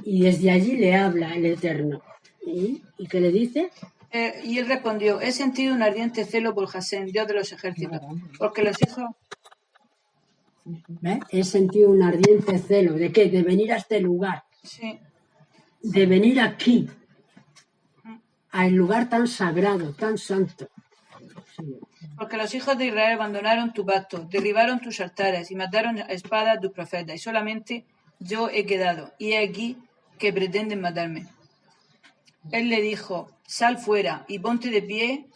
Y desde allí le habla el Eterno. ¿Y qué le dice? y él respondió, he sentido un ardiente celo por Jasén, Dios de los ejércitos, porque los hijos... ¿Ves? He sentido un ardiente celo. ¿De qué? De venir a este lugar. Sí, De venir aquí. Al lugar tan sagrado, tan santo. Sí. porque los hijos de Israel abandonaron tu pacto, derribaron tus altares y mataron a espada a tus profetas, y solamente yo he quedado, y he aquí que pretenden matarme. Él le dijo, sal fuera y ponte de pie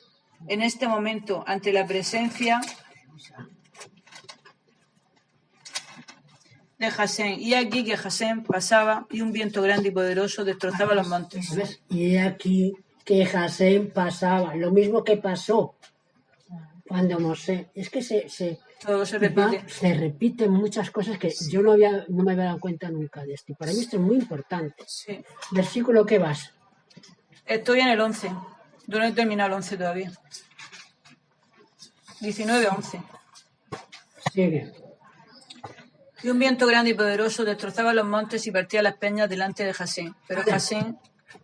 en este momento ante la presencia de Jasén. Y aquí que Jasén pasaba y un viento grande y poderoso destrozaba los montes. ¿Ves? Y aquí que Jasén pasaba, lo mismo que pasó cuando Mosé. Es que Todo se repite. se repiten muchas cosas que yo no me había dado cuenta nunca de esto. Y para mí esto es muy importante. Sí. Versículo que vas. Estoy en el 11. Yo no he terminado el 11 todavía. 19:11. Sigue. Y un viento grande y poderoso destrozaba los montes y partía las peñas delante de Jasén. Pero Jasén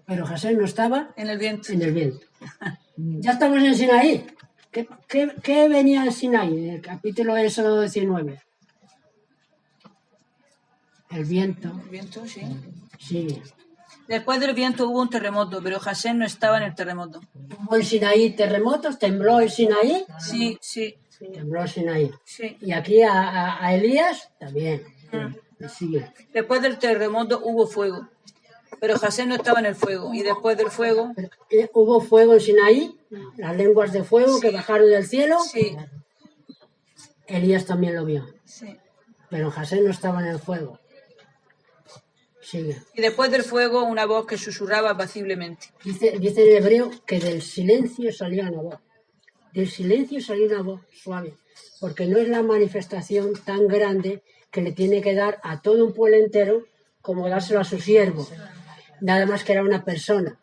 Pero Jasén no estaba en el viento. en el viento. Ya estamos en Sinaí. ¿Qué venía en Sinaí? En el capítulo Éxodo 19. El viento. El viento, sí. Sigue. Después del viento hubo un terremoto, pero Jasén no estaba en el terremoto. Hubo en Sinaí terremotos, tembló el Sinaí. Sí, sí, Tembló el Sinaí. sí. Y aquí a Elías también. Sigue. Después del terremoto hubo fuego, pero Jasén no estaba en el fuego. Y después del fuego, Hubo fuego en Sinaí, las lenguas de fuego que bajaron del cielo. sí, Elías también lo vio. sí. Pero Jasén no estaba en el fuego. Sigue. Y después del fuego una voz que susurraba apaciblemente. Dice el hebreo que del silencio salía una voz. Del silencio salía una voz suave. Porque no es la manifestación tan grande que le tiene que dar a todo un pueblo entero como dárselo a su siervo. Nada más que era una persona.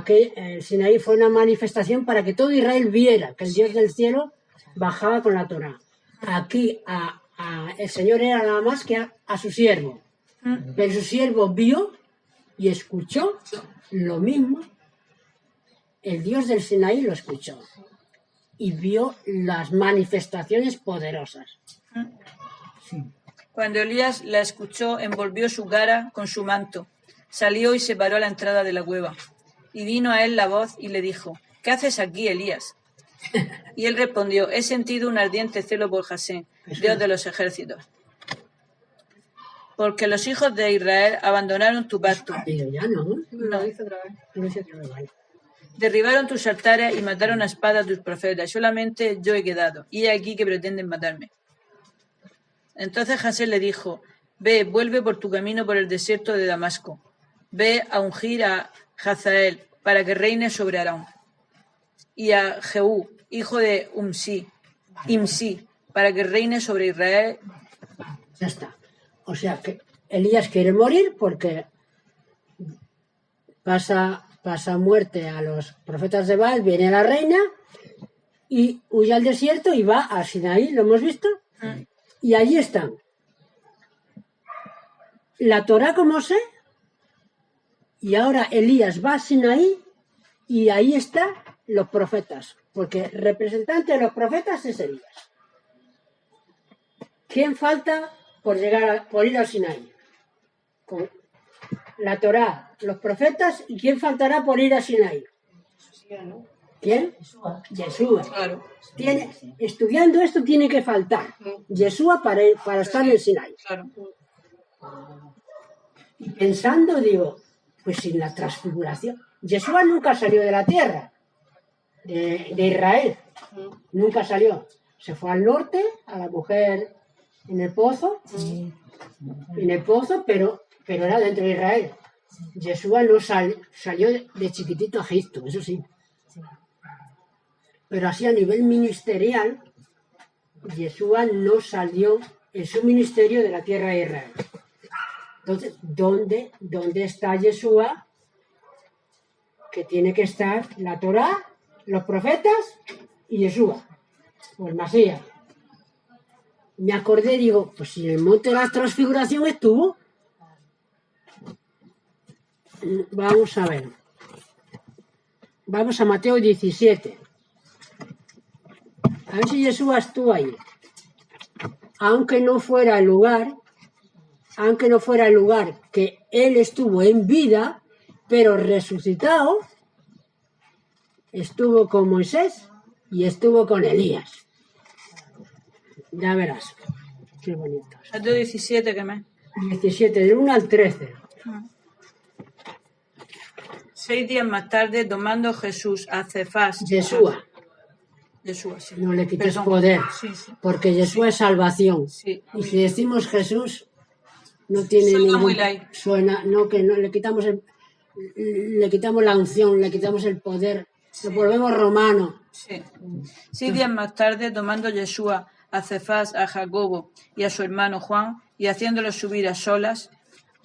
El Sinaí fue una manifestación para que todo Israel viera que el Dios del cielo bajaba con la Torá. Aquí el Señor era nada más que a su siervo. Pero su siervo vio y escuchó lo mismo. El Dios del Sinaí lo escuchó y vio las manifestaciones poderosas. Sí. Cuando Elías la escuchó, envolvió su cara con su manto, salió y se paró a la entrada de la cueva. Y vino a él la voz y le dijo: ¿Qué haces aquí, Elías? Y él respondió: He sentido un ardiente celo por Jasén, Dios de los ejércitos. Porque los hijos de Israel abandonaron tu pacto, Pero ya no. Lo dice otra vez. No sé qué me vale. derribaron tus altares y mataron a espada a tus profetas. Solamente yo he quedado, y he aquí que pretenden matarme. Entonces Jasén le dijo: Ve, vuelve por tu camino por el desierto de Damasco. Ve a ungir a Hazael para que reine sobre Aram, y a Jehú, hijo de Imsi, para que reine sobre Israel. Ya está. O sea que Elías quiere morir porque pasa muerte a los profetas de Baal, viene la reina y huye al desierto y va a Sinaí, ¿lo hemos visto? Y allí están la Torá con Mosé, y ahora Elías va a Sinaí y ahí están los profetas, porque el representante de los profetas es Elías. ¿Quién falta por ir al Sinaí? Con la Torá, los profetas, ¿y quién faltará por ir a Sinaí? ¿Quién? Yeshua. Claro, Estudiando esto tiene que faltar Yeshua para estar en el Sinaí. claro. Y pensando, digo, pues sin la transfiguración, Yeshua nunca salió de la tierra, de Israel, nunca salió. Se fue al norte, a la mujer en el pozo, pero era dentro de Israel. Yeshua no salió de chiquitito a Egipto, eso sí. Pero así a nivel ministerial, Yeshua no salió en su ministerio de la tierra de Israel. Entonces, ¿dónde está Yeshua? Que tiene que estar la Torá, los profetas y Yeshua, o el Masías. Me acordé, digo, pues si en el monte de la transfiguración estuvo. Vamos a ver. Vamos a Mateo 17. A ver si Yeshua estuvo ahí. Aunque no fuera el lugar que él estuvo en vida, pero resucitado, estuvo con Moisés y estuvo con Elías. Ya verás. Qué bonito. Mateo 17, ¿qué más? 17, del 1 al 13. 6 días más tarde, tomando Jesús a Cefás. Yeshua. Yeshua, sí. No le quites Perdón. poder, Sí, sí. porque Yeshua es salvación. Sí. Y si decimos Jesús, no tiene Suena ningún... muy light. Suena, no, que no, le quitamos la unción, le quitamos el poder, lo volvemos romano. Sí. 6 días más tarde, tomando Yeshua a Cefás, a Jacobo y a su hermano Juan, y haciéndolos subir a solas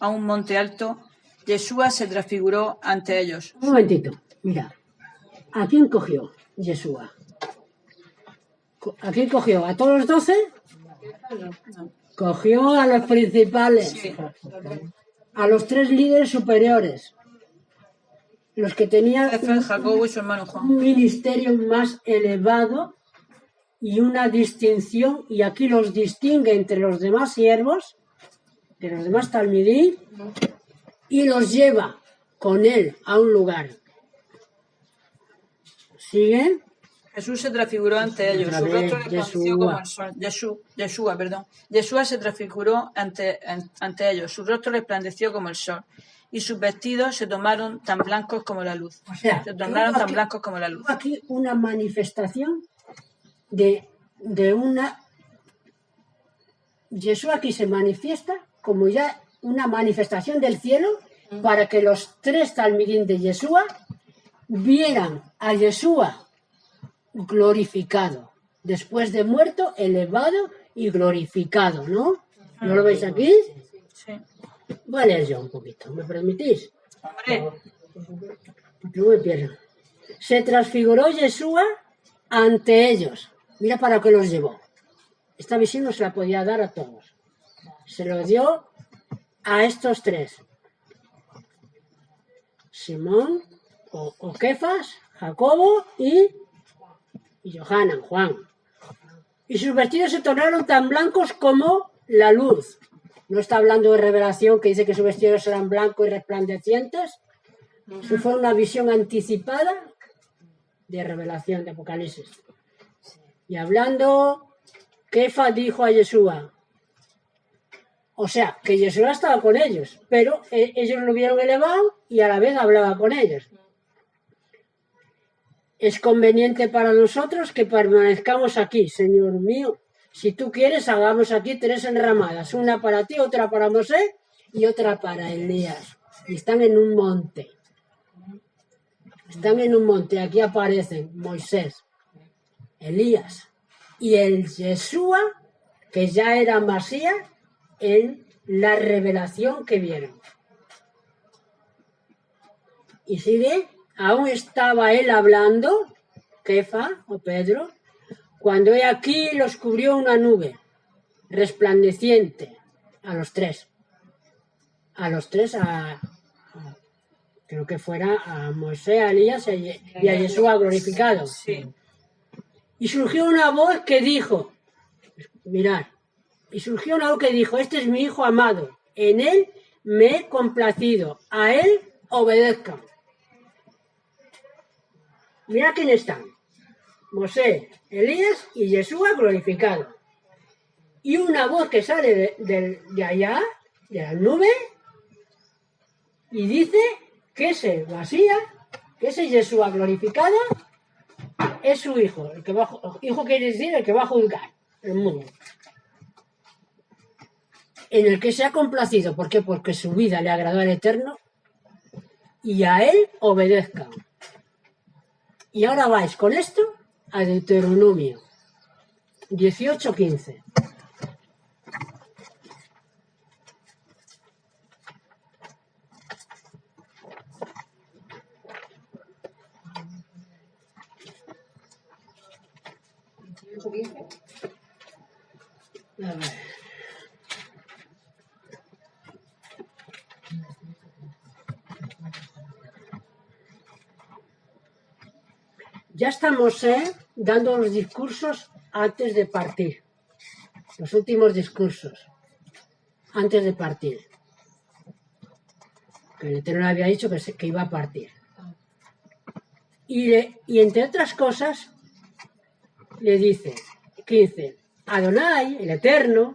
a un monte alto, Yeshua se transfiguró ante ellos. Un momentito, mira, ¿a quién cogió Yeshua? ¿A quién cogió? ¿A todos los 12? Cogió a los principales, Sí. a los 3 líderes superiores, los que tenían Jefe, Jacobo y su hermano Juan. un ministerio más elevado y una distinción, y aquí los distingue entre los demás siervos, de los demás talmidí, y los lleva con él a un lugar. ¿Sigue? Jesús se transfiguró ante ellos, Otra su vez, rostro resplandeció Yeshua. como el sol. Yeshua se transfiguró ante ellos, su rostro resplandeció como el sol, y sus vestidos se tornaron tan blancos como la luz. O sea, Se tornaron hubo tan aquí- blancos como la luz. hubo aquí una manifestación de una... Jesús aquí se manifiesta como ya una manifestación del cielo para que los 3 talmidín de Yeshua vieran a Yeshua glorificado, después de muerto, elevado y glorificado, ¿no? ¿No lo veis aquí? Sí. Voy a leer yo un poquito, ¿me permitís? Hombre, Porque no me pierdo. Se transfiguró Yeshua ante ellos. Mira para qué los llevó. Esta visión no se la podía dar a todos. Se lo dio a estos 3. Simón, o Kefas, Jacobo y Johanan, Juan. Y sus vestidos se tornaron tan blancos como la luz. No está hablando de revelación que dice que sus vestidos eran blancos y resplandecientes. Eso fue una visión anticipada de revelación de Apocalipsis. Y hablando, Kefa dijo a Yeshua, o sea, que Yeshua estaba con ellos, pero ellos lo vieron elevado y a la vez hablaba con ellos. Es conveniente para nosotros que permanezcamos aquí, Señor mío. Si tú quieres, hagamos aquí 3 enramadas, una para ti, otra para Moisés y otra para Elías. Y están en un monte. Están en un monte, aquí aparecen Moisés, Elías y el Yeshua, que ya era Masías, en la revelación que vieron. Y sigue, aún estaba él hablando, Kefa o Pedro, cuando he aquí los cubrió una nube resplandeciente a los 3. A los 3, creo que fuera a Moisés, a Elías y a Yeshua glorificado. sí. Y surgió una voz que dijo, mirad, este es mi hijo amado, en él me he complacido, a él obedezcan. Mirad quién están, Moisés, Elías y Yeshua glorificado. Y una voz que sale de allá, de la nube, y dice que ese Masías, que ese Yeshua glorificado, es su hijo. Hijo quiere decir el que va a juzgar el mundo. En el que se ha complacido. ¿Por qué? Porque su vida le agradó al Eterno y a él obedezcan. Y ahora vais con esto a Deuteronomio 18:15. A ver. Ya estamos dando los discursos antes de partir. Los últimos discursos antes de partir. Que el Eterno había dicho que iba a partir. Y entre otras cosas, le dice, 15, Adonai, el Eterno,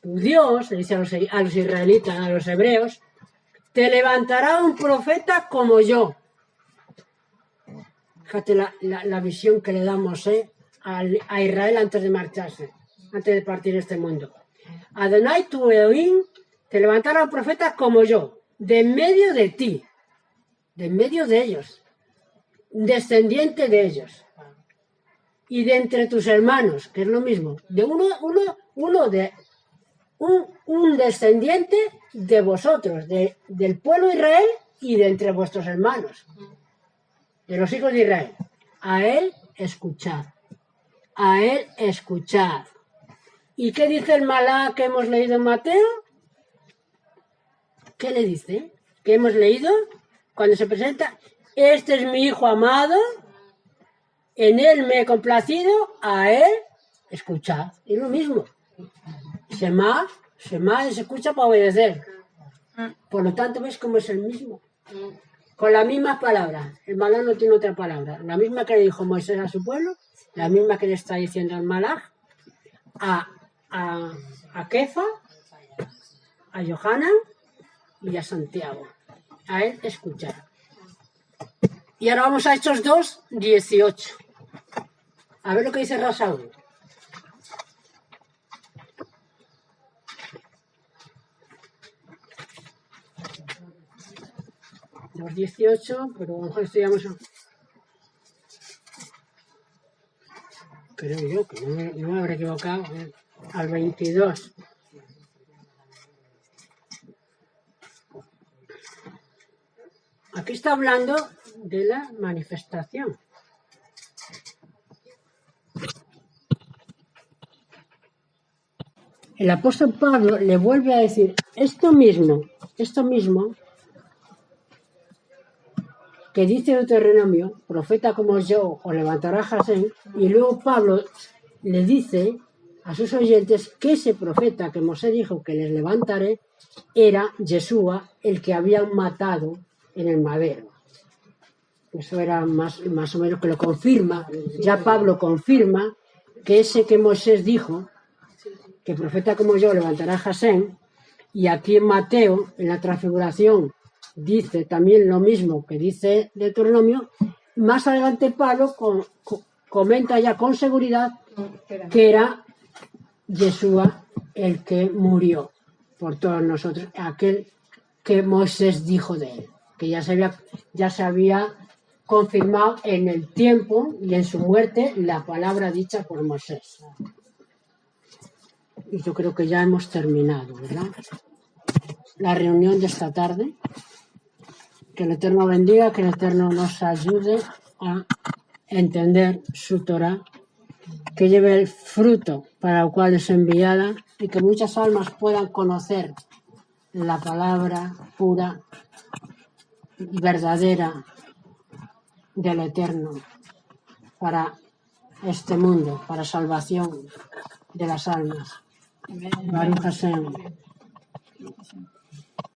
tu Dios, le dice a los israelitas, a los hebreos, te levantará un profeta como yo. Fíjate la visión que le damos a Israel antes de marcharse, antes de partir de este mundo. Adonai tu Elohim, te levantará un profeta como yo, de en medio de ti, de en medio de ellos, descendiente de ellos. Y de entre tus hermanos, que es lo mismo, de un descendiente de vosotros, del pueblo de Israel y de entre vuestros hermanos, de los hijos de Israel. A él escuchad. a él escuchad. ¿Y qué dice el malá que hemos leído en Mateo? ¿Qué le dice? ¿Qué hemos leído? Cuando se presenta, este es mi hijo amado, en él me he complacido, a él escuchad. Es lo mismo. Shema se escucha para obedecer. Por lo tanto, ¿ves cómo es el mismo? Con las mismas palabras. El malaj no tiene otra palabra. La misma que le dijo Moisés a su pueblo, la misma que le está diciendo el malaj a Kefa, a Yohanan y a Santiago. A él escuchar. Y ahora vamos a Hechos 2, 18. A ver lo que dice Rasaúl. Los 18, pero a lo mejor estudiamos. Creo yo que no me habré equivocado. Al 22. Aquí está hablando de la manifestación. El apóstol Pablo le vuelve a decir esto mismo que dice Deuteronomio, profeta como yo os levantará Jasén, y luego Pablo le dice a sus oyentes que ese profeta que Mosé dijo que les levantaré era Yeshua, el que habían matado en el madero. Eso era más o menos que lo confirma, ya Pablo confirma que ese que Moisés dijo, que profeta como yo levantará Jasén, y aquí en Mateo, en la transfiguración, dice también lo mismo que dice Deuteronomio. Más adelante Pablo comenta ya con seguridad que era Yeshua el que murió por todos nosotros, aquel que Moisés dijo de él, que ya se había confirmado en el tiempo y en su muerte la palabra dicha por Moisés. Y yo creo que ya hemos terminado, ¿verdad? La reunión de esta tarde. Que el Eterno bendiga, que el Eterno nos ayude a entender su Torah, que lleve el fruto para el cual es enviada y que muchas almas puedan conocer la palabra pura y verdadera del Eterno para este mundo, para salvación de las almas. Baruch Hashem.